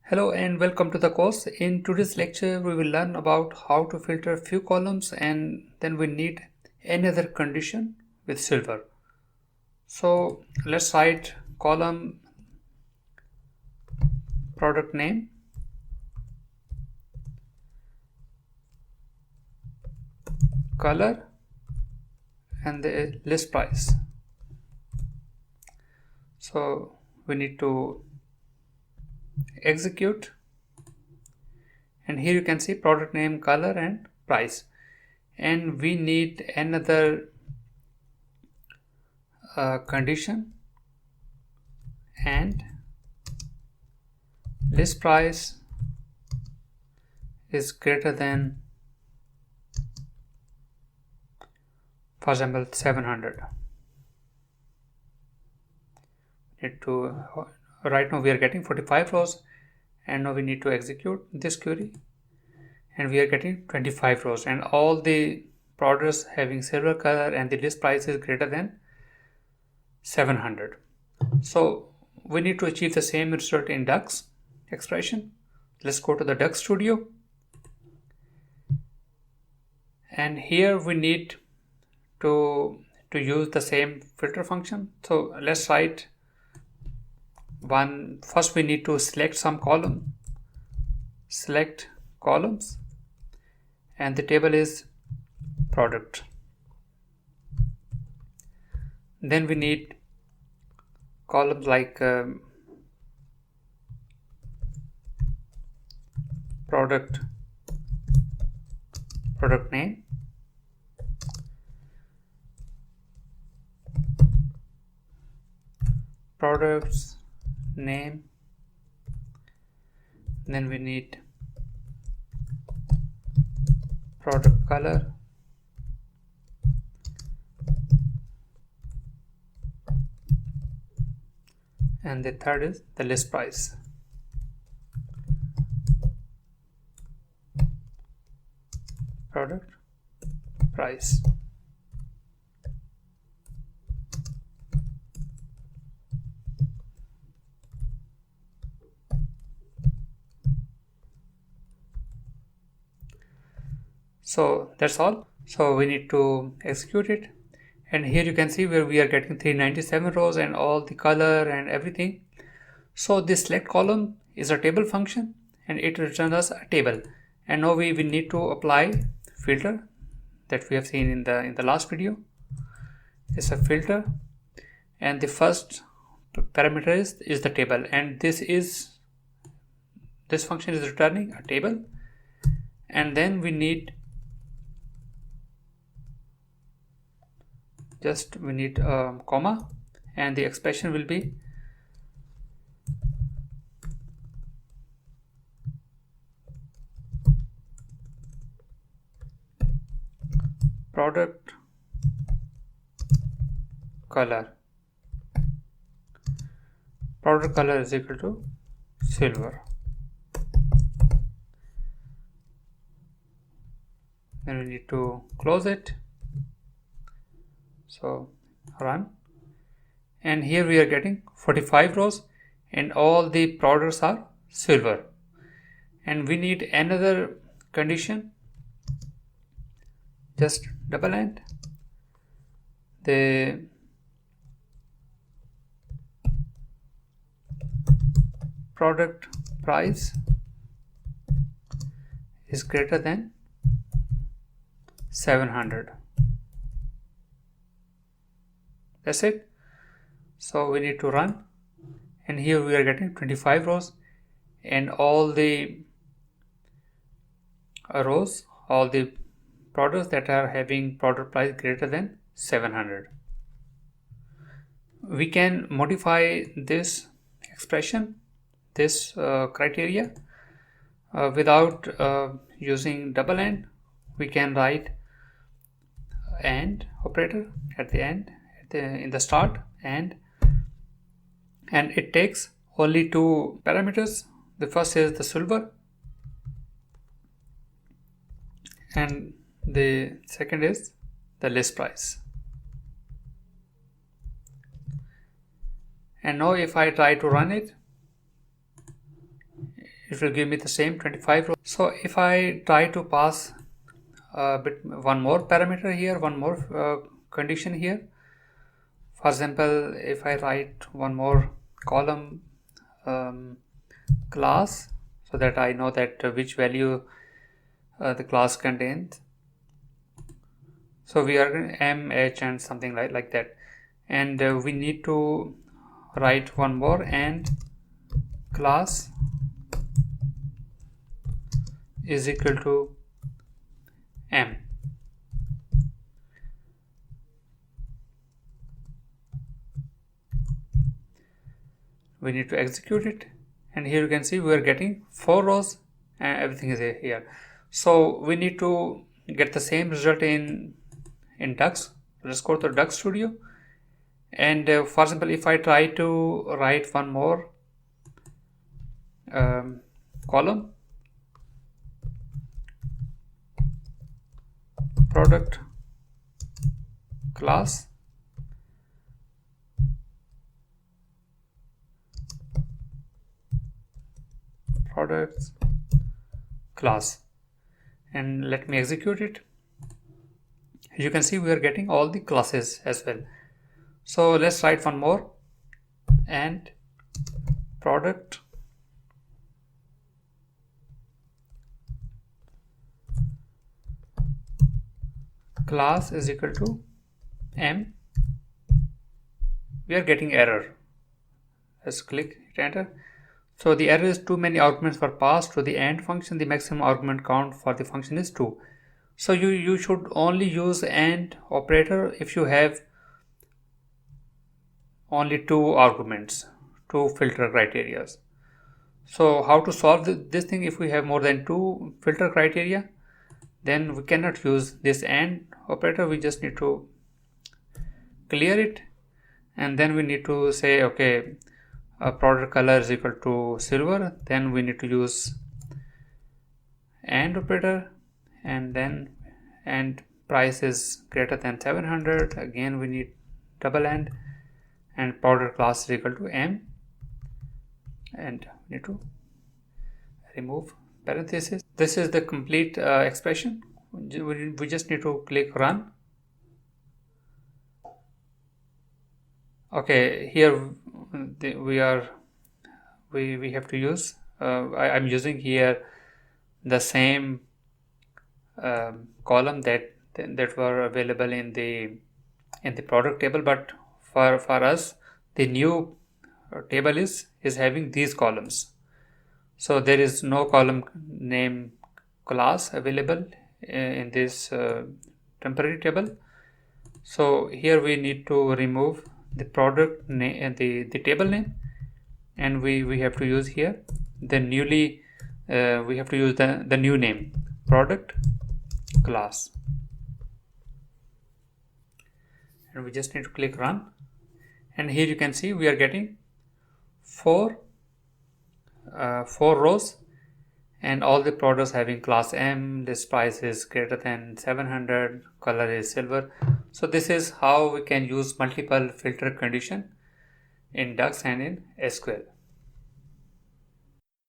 Hello and welcome to the course. In today's lecture, we will learn about how to filter few columns and then we need another condition with silver. So let's write column product name, color and the list price. So we need to execute, and here you can see product name, color and price, and we need another condition, and list price is greater than, for example, 700. Right now we are getting 45 rows, and now we need to execute this query, and we are getting 25 rows, and all the products having silver color and the list price is greater than 700. So we need to achieve the same result in DUX expression. Let's go to the DUX Studio, and here we need to use the same filter function. So let's write one. First we need to select some column, select columns, and the table is product. Then we need columns like product name, products name, then we need product color, and the third is the list price. Product price. So that's all. So we need to execute it, and here you can see where we are getting 397 rows and all the color and everything. So this select column is a table function and it returns us a table, and now we will need to apply filter that we have seen in the last video. It's a filter, and the first parameter is the table, and this function is returning a table, and then we need a comma, and the expression will be product color. Product color is equal to silver. Then we need to close it. So run, and here we are getting 45 rows and all the products are silver, and we need another condition. Just double end the product price is greater than 700. That's it. So we need to run, and here we are getting 25 rows and all the rows, all the products that are having product price greater than 700. We can modify this expression, this criteria, without using double end. We can write AND operator at the end, in the start, and it takes only two parameters. The first is the silver, and the second is the list price. And now if I try to run it, it will give me the same 25 rows. So if I try to pass one more parameter here, one more condition here, for example, if I write one more column class, so that I know that which value the class contains. So we are m, h and something like that, and we need to write one more and class is equal to m. We need to execute it, and here you can see we are getting 4 rows and everything is here. So we need to get the same result in Dux. Let's go to Dux Studio, and for example, if I try to write one more column, product class products class, and let me execute it. You can see we are getting all the classes as well. So let's write one more, and product class is equal to m. We are getting error. Let's click hit enter. So the error is too many arguments were passed to the AND function. The maximum argument count for the function is 2. So you should only use AND operator if you have only 2 arguments, 2 filter criteria. So how to solve this thing? If we have more than 2 filter criteria, then we cannot use this AND operator. We just need to clear it, and then we need to say, okay, product color is equal to silver. Then we need to use AND operator, and then and price is greater than 700. Again we need double AND, and product class is equal to m, and we need to remove parenthesis. This is the complete expression. We just need to click run. Okay, here we have to use I'm using here the same column that were available in the product table, but for us the new table is having these columns. So there is no column name class available in this temporary table. So here we need to remove the product name, the table name, and we have to use here the newly we have to use the new name, product class, and we just need to click run. And here you can see we are getting 4 rows, and all the products having class M. List price is greater than 700, color is silver. So this is how we can use multiple filter condition in Dux and in SQL.